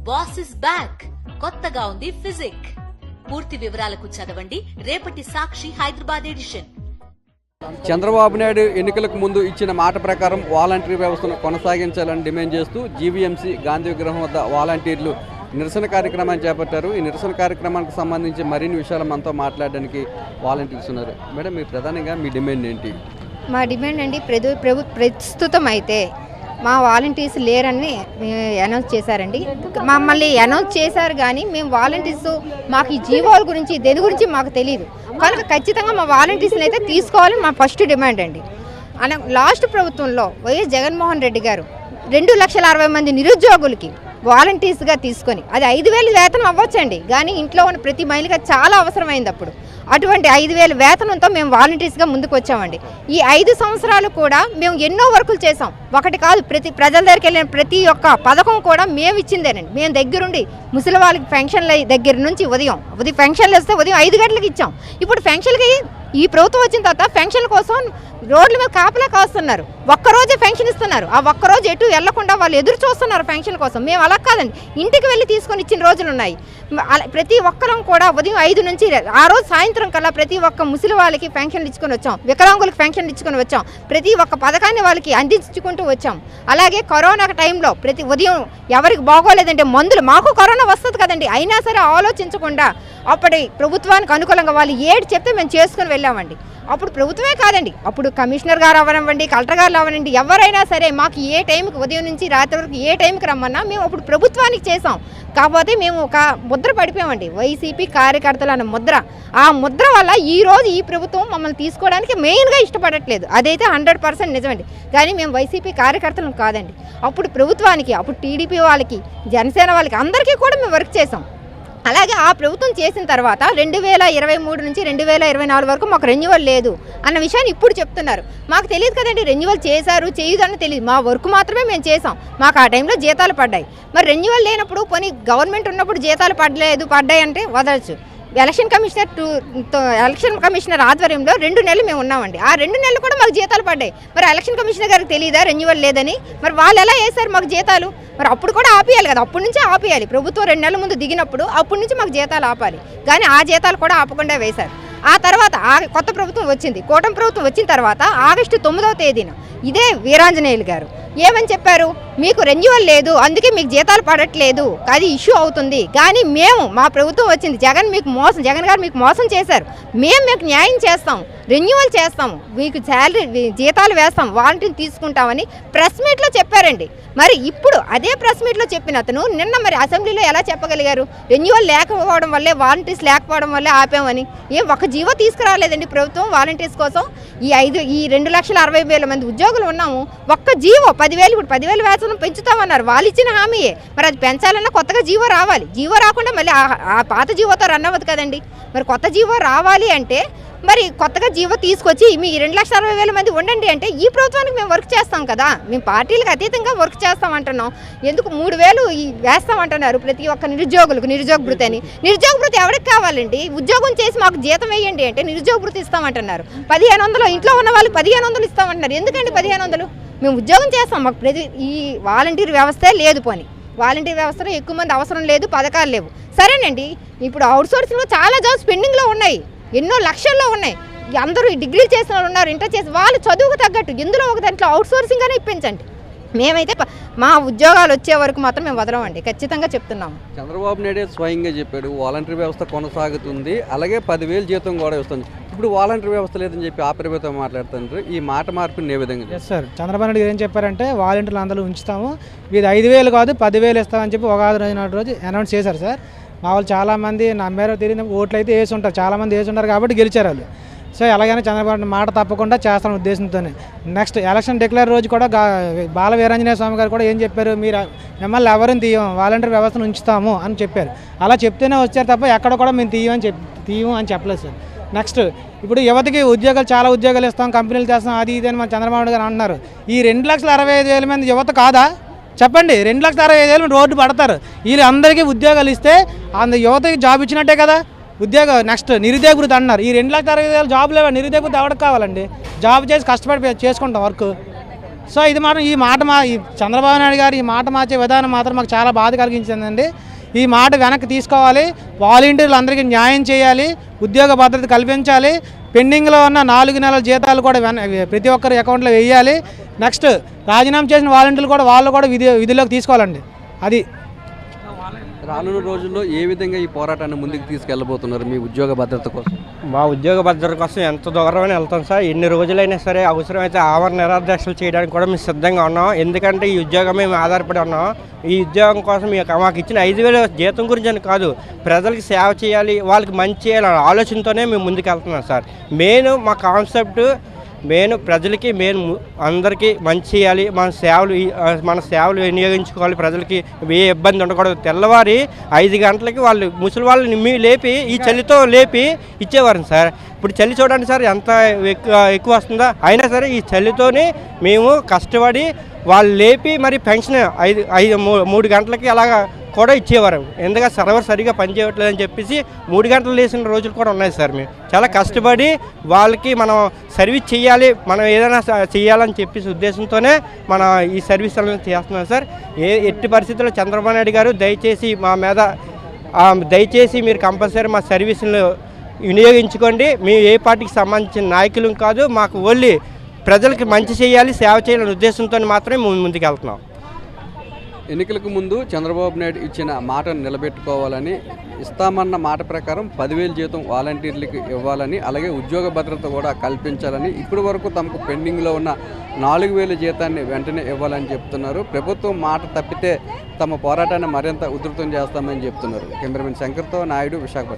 Boss is back కొత్తగా ఉంది physique. పూర్తి వివరాలకు చదవండి రేపటి సాక్షి హైదరాబాద్ ఎడిషన్. చంద్రబాబు నాయుడు ఎన్నికలకు ముందు ఇచ్చిన మాట ప్రకారం వాలంటరీ వ్యవస్థను కొనసాగించాలని డిమాండ్ చేస్తూ జీవీఎంసీ గాంధీ విగ్రహం వద్ద వాలంటీర్లు నిరసన కార్యక్రమాన్ని చేపట్టారు. ఈ నిరసన కార్యక్రమానికి సంబంధించి మరిన్ని విషయాలు మనతో మాట్లాడడానికి వాలంటీర్స్ ఉన్నారు. మేడం, మీరు ప్రధానంగా మీ డిమాండ్ ఏంటి? మా డిమాండ్ అండి, ప్రస్తుతం అయితే మా వాలంటీర్స్ లేరని అనౌన్స్ చేశారండి. మమ్మల్ని అనౌన్స్ చేశారు కానీ మేము వాలంటీర్స్ మాకు ఈ జీవోల గురించి దేని గురించి మాకు తెలియదు కనుక ఖచ్చితంగా మా వాలంటీర్స్ని అయితే తీసుకోవాలని మా ఫస్ట్ డిమాండ్ అండి. లాస్ట్ ప్రభుత్వంలో వైఎస్ జగన్మోహన్ రెడ్డి గారు 2,60,000 మంది నిరుద్యోగులకి వాలంటీర్స్గా తీసుకొని అది 5,000 వేతనం అవ్వచ్చండి, కానీ ఇంట్లో ఉన్న ప్రతి మహిళగా చాలా అవసరమైంది. అప్పుడు అటువంటి 5,000 వేతనంతో మేము వాలంటీర్స్గా ముందుకు వచ్చామండి. ఈ 5 సంవత్సరాలు కూడా మేము ఎన్నో వర్కులు చేసాం. ఒకటి కాదు, ప్రజల దగ్గరికి వెళ్ళిన ప్రతి ఒక్క పథకం కూడా మేము ఇచ్చిందేనండి. మేము దగ్గరుండి ముసలి వాళ్ళకి పెన్షన్ల దగ్గర నుంచి ఉదయం పెన్షన్లు వస్తే ఉదయం 5 గంటలకు ఇచ్చాం. ఇప్పుడు పెన్షన్లకి ఈ ప్రభుత్వం వచ్చిన తర్వాత పెన్షన్ల కోసం రోడ్ల మీద కాపలా కాస్తున్నారు. ఒక్కరోజే పెన్షన్ ఇస్తున్నారు. ఆ ఒక్కరోజు ఎటు వెళ్లకుండా వాళ్ళు ఎదురు చూస్తున్నారు పెన్షన్ కోసం. మేము అలా కాదండి, ఇంటికి వెళ్ళి తీసుకొని ఇచ్చిన రోజులు ఉన్నాయి. ప్రతి ఒక్కరం కూడా ఉదయం 5 నుంచి ఆ రోజు సాయంత్రం కల్లా ప్రతి ఒక్క ముసలి వాళ్ళకి పెన్షన్లు ఇచ్చుకొని వచ్చాం, వికలాంగులకు పెన్షన్లు ఇచ్చుకొని వచ్చాం, ప్రతి ఒక్క పథకాన్ని వాళ్ళకి అందించుకుంటూ వచ్చాం. అలాగే కరోనా టైంలో ప్రతి ఉదయం ఎవరికి బాగోలేదంటే మందులు, మాకు కరోనా వస్తుంది కదండి, అయినా సరే ఆలోచించకుండా అప్పటి ప్రభుత్వానికి అనుకూలంగా వాళ్ళు ఏడు చెప్తే మేము చేసుకుని వెళ్ళామండి. అప్పుడు ప్రభుత్వమే కాదండి, అప్పుడు కమిషనర్ గారు అవ్వనివ్వండి, కలెక్టర్ గారు అవ్వనండి, ఎవరైనా సరే మాకు ఏ టైంకి ఉదయం నుంచి రాత్రి వరకు ఏ టైంకి రమ్మన్నా మేము అప్పుడు ప్రభుత్వానికి చేసాం. కాకపోతే మేము ఒక ముద్ర పడిపోయామండి, వైసీపీ కార్యకర్తలు అన్న ముద్ర. ఆ ముద్ర వల్ల ఈరోజు ఈ ప్రభుత్వం మమ్మల్ని తీసుకోవడానికి మెయిన్గా ఇష్టపడట్లేదు. అదైతే 100% నిజమండి. కానీ మేము వైసీపీ కార్యకర్తలను కాదండి, అప్పుడు ప్రభుత్వానికి, అప్పుడు టీడీపీ వాళ్ళకి, జనసేన వాళ్ళకి అందరికీ కూడా మేము వర్క్ చేసాం. అలాగే ఆ ప్రభుత్వం చేసిన తర్వాత 2023 నుంచి 2024 వరకు మాకు రెన్యువల్ లేదు అన్న విషయాన్ని ఇప్పుడు చెప్తున్నారు. మాకు తెలియదు కదండి, రెన్యువల్ చేశారు చేయదు అని తెలియదు. మా వర్క్ మాత్రమే మేము చేసాం, మాకు ఆ టైంలో జీతాలు పడ్డాయి. మరి రెన్యువల్ లేనప్పుడు పోనీ గవర్నమెంట్ ఉన్నప్పుడు జీతాలు పడ్డాయి అంటే వదలచ్చు. ఎలక్షన్ కమిషనర్ ఆధ్వర్యంలో 2 నెలలు మేము ఉన్నామండి. ఆ 2 నెలలు కూడా మాకు జీతాలు పడ్డాయి. మరి ఎలక్షన్ కమిషనర్ గారికి తెలియదా రెన్యువల్ లేదని? మరి వాళ్ళు ఎలా వేశారు మాకు జీతాలు? మరి అప్పుడు కూడా ఆపేయాలి కదా, అప్పటి నుంచే ఆపేయాలి. ప్రభుత్వం 2 నెలల ముందు దిగినప్పుడు అప్పటి నుంచి మాకు జీతాలు ఆపాలి, కానీ ఆ జీతాలు కూడా ఆపకుండా వేశారు. ఆ తర్వాత కొత్త ప్రభుత్వం వచ్చింది, కూటమి ప్రభుత్వం వచ్చిన తర్వాత ఆగస్టు 9వ తేదీన ఇదే వీరాంజనేయులు గారు ఏమని చెప్పారు, మీకు రెన్యువల్ లేదు అందుకే మీకు జీతాలు పడట్లేదు, అది ఇష్యూ అవుతుంది. కానీ మా ప్రభుత్వం వచ్చింది, జగన్ గారు మీకు మోసం చేశారు, మీకు న్యాయం చేస్తాం, రెన్యువల్ చేస్తాము, మీకు శాలరీ జీతాలు వేస్తాం, వాలంటీర్ని తీసుకుంటామని ప్రెస్ మీట్లో చెప్పారండి. మరి ఇప్పుడు అదే ప్రెస్ మీట్లో చెప్పిన అతను నిన్న మరి అసెంబ్లీలో ఎలా చెప్పగలిగారు? రెన్యువల్ లేకపోవడం వల్లే, వాలంటీర్స్ లేకపోవడం వల్లే ఆపామని. ఒక జీవో తీసుకురాలేదండి ప్రభుత్వం వాలంటీర్స్ కోసం. ఈ 2,60,000 మంది ఉద్యోగులు ఉన్నాము, ఒక్క జీవో 10,000, ఇప్పుడు 10,000 వేతనం పెంచుతామన్నారు, వాళ్ళు ఇచ్చిన హామీయే. మరి అది పెంచాలన్నా కొత్తగా జీవో రావాలి. జీవో రాకుండా మళ్ళీ ఆ పాత జీవోతో రన్ అవ్వదు కదండి. మరి కొత్త జీవో రావాలి అంటే మరి కొత్తగా జీవో తీసుకొచ్చి మీ 2,60,000 మంది ఉండండి అంటే ఈ ప్రభుత్వానికి మేము వర్క్ చేస్తాం కదా, మేము పార్టీలకు అతీతంగా వర్క్ చేస్తామంటున్నాం. ఎందుకు 3,000 వేస్తామంటున్నారు ప్రతి ఒక్క నిరుద్యోగులకు? నిరుద్యోగ భృతి అని, నిరుద్యోగ భృతి ఎవరికి కావాలండి? ఉద్యోగం చేసి మాకు జీతం వేయండి అంటే నిరుద్యోగ భృతి ఇస్తామంటున్నారు. 1,500 ఇంట్లో ఉన్న వాళ్ళు 1,500 ఇస్తామంటున్నారు. ఎందుకండి 1,500? మేము ఉద్యోగం చేస్తాం, మాకు ఈ వాలంటీర్ వ్యవస్థే లేదు. పోని వాలంటీర్ వ్యవస్థలో ఎక్కువ మంది అవసరం లేదు, పథకాలు లేవు. సరేనండి, ఇప్పుడు అవుట్సోర్సింగ్లో చాలా జాబ్స్ పెండింగ్లో ఉన్నాయి, ఎన్నో లక్షల్లో ఉన్నాయి. అందరూ డిగ్రీలు చేసిన వాళ్ళు ఉన్నారు, ఇంటర్ చేసి వాళ్ళు చదువుకు తగ్గట్టు ఎందులో ఒక దాంట్లో అవుట్సోర్సింగ్ అనే ఇప్పించండి. మేమైతే మా ఉద్యోగాలు వచ్చే వరకు మాత్రం మేము వదలమండి, ఖచ్చితంగా చెప్తున్నాము. చంద్రబాబు నాయుడు స్వయంగా చెప్పాడు వాలంటరీ వ్యవస్థ కొనసాగుతుంది, అలాగే 10,000 జీతం కూడా వస్తుంది. ఇప్పుడు వాలంటరీ వ్యవస్థ లేదని చెప్పి ఆ ప్రభుత్వం మాట్లాడుతున్నారు. ఈ మాట మార్పుని ఏ విధంగా? ఎస్ సార్, చంద్రబాబు నాయుడు ఏం చెప్పారంటే వాలంటీర్లు అందరూ ఉంచుతాము, ఇది 5,000 కాదు 10,000 ఇస్తామని చెప్పి రోజు అనౌన్స్ చేశారు సార్. మా వాళ్ళు చాలామంది నమ్మారో తెలియదు, ఓట్లు అయితే వేసి ఉంటారు, చాలామంది వేసి ఉంటారు కాబట్టి గెలిచారు వాళ్ళు. సో అలాగనే చంద్రబాబు మాట తప్పకుండా చేస్తాను ఉద్దేశంతోనే. నెక్స్ట్ ఎలక్షన్ డిక్లేర్ రోజు కూడా బాల వీరాంజనేయ స్వామి గారు కూడా ఏం చెప్పారు, మీరు మిమ్మల్ని ఎవరిని తీయం, వాలంటీర్ వ్యవస్థను ఉంచుతాము అని చెప్పారు. అలా చెప్తేనే వచ్చారు తప్ప ఎక్కడ కూడా మేము తీయం అని చెప్పలేదు సార్. నెక్స్ట్ ఇప్పుడు యువతకి ఉద్యోగాలు, చాలా ఉద్యోగాలు ఇస్తాం, కంపెనీలు చేస్తాం, అది ఇది అని మన చంద్రబాబు గారు అంటున్నారు. ఈ 2,65,000 మంది యువత కాదా చెప్పండి? 2,65,000 రోడ్డు పడతారు. వీళ్ళందరికీ ఉద్యోగాలు ఇస్తే యువతకి జాబ్ ఇచ్చినట్టే కదా. నెక్స్ట్ నిరుద్యోగ భృతి అంటున్నారు. ఈ 2,60,000 జాబ్ లేవా? నిరుద్యోగ భృతి ఎవరికి కావాలండి? జాబ్ చేసి కష్టపడి చేసుకుంటాం వర్క్. సో ఇది మాత్రం ఈ చంద్రబాబు నాయుడు గారు ఈ మాట మార్చే విధానం మాత్రం మాకు చాలా బాధ కలిగించిందండి. ఈ మాట వెనక్కి తీసుకోవాలి, వాలంటీర్లు అందరికీ న్యాయం చేయాలి, ఉద్యోగ భద్రత కల్పించాలి, పెండింగ్లో ఉన్న 4 నెలల జీతాలు కూడా ప్రతి ఒక్కరి అకౌంట్లో వేయాలి. నెక్స్ట్ రాజీనామా చేసిన వాలంటీర్లు కూడా వాళ్ళు కూడా విధిలోకి తీసుకోవాలండి. అది రానున్న రోజుల్లో ఏ విధంగా ఈ పోరాటాన్ని ముందుకు తీసుకెళ్ళబోతున్నారు మీ ఉద్యోగ భద్రత కోసం? మా ఉద్యోగ భద్రత కోసం ఎంత దూరమైనా వెళ్తాం సార్. ఎన్ని రోజులైనా సరే అవసరమైతే ఆమరణ నిరాదీక్షలు చేయడానికి కూడా మేము సిద్ధంగా ఉన్నాం. ఎందుకంటే ఈ ఉద్యోగం మేము ఆధారపడి ఉన్నాం. ఈ ఉద్యోగం కోసం మాకు ఇచ్చిన 5,000 జీతం గురించి అని కాదు, ప్రజలకు సేవ చేయాలి, వాళ్ళకి మంచి చేయాలనే ఆలోచనతోనే మేము ముందుకు వెళ్తున్నాం సార్. మా కాన్సెప్ట్ ప్రజలకి అందరికీ మంచి చేయాలి, మన సేవలు వినియోగించుకోవాలి, ప్రజలకి ఏ ఇబ్బంది ఉండకూడదు. తెల్లవారి 5 గంటలకి ముసలి వాళ్ళని లేపి ఈ చలితో లేపి ఇచ్చేవారు సార్. ఇప్పుడు చలి చూడండి సార్ ఎంత ఎక్కువ వస్తుందా. అయినా సరే ఈ చలితోనే మేము కష్టపడి వాళ్ళు లేపి మరి పెన్షన్ 3 గంటలకి అలాగా కూడా ఇచ్చేవారు. ఎందుకంటే సర్వర్ సరిగా పనిచేయట్లేదని చెప్పేసి 3 గంటలు లేచిన రోజులు కూడా ఉన్నాయి సార్. మేము చాలా కష్టపడి వాళ్ళకి మనం సర్వీస్ చేయాలి, మనం ఏదైనా చేయాలని చెప్పేసి ఉద్దేశంతోనే మనం ఈ సర్వీస్ అనేది చేస్తున్నాం సార్. ఎట్టి పరిస్థితుల్లో చంద్రబాబు నాయుడు గారు దయచేసి మీరు కంపల్సరీ మా సర్వీసులు వినియోగించుకోండి. మేము ఏ పార్టీకి సంబంధించిన నాయకులు కాదు, మాకు ఓన్లీ ప్రజలకి మంచి చేయాలి, సేవ చేయాలనే ఉద్దేశంతో మాత్రమే ముందుకు వెళ్తున్నాం. ఎన్నికలకు ముందు చంద్రబాబు నాయుడు ఇచ్చిన మాటను నిలబెట్టుకోవాలని, ఇస్తామన్న మాట ప్రకారం 10,000 జీతం వాలంటీర్లకు ఇవ్వాలని, అలాగే ఉద్యోగ భద్రత కూడా కల్పించాలని, ఇప్పటి వరకు తమకు పెండింగ్లో ఉన్న 4,000 జీతాన్ని వెంటనే ఇవ్వాలని చెప్తున్నారు. ప్రభుత్వం మాట తప్పితే తమ పోరాటాన్ని మరింత ఉధృతం చేస్తామని చెప్తున్నారు. కెమెరామెన్ శంకర్తో నాయుడు, విశాఖపట్నం.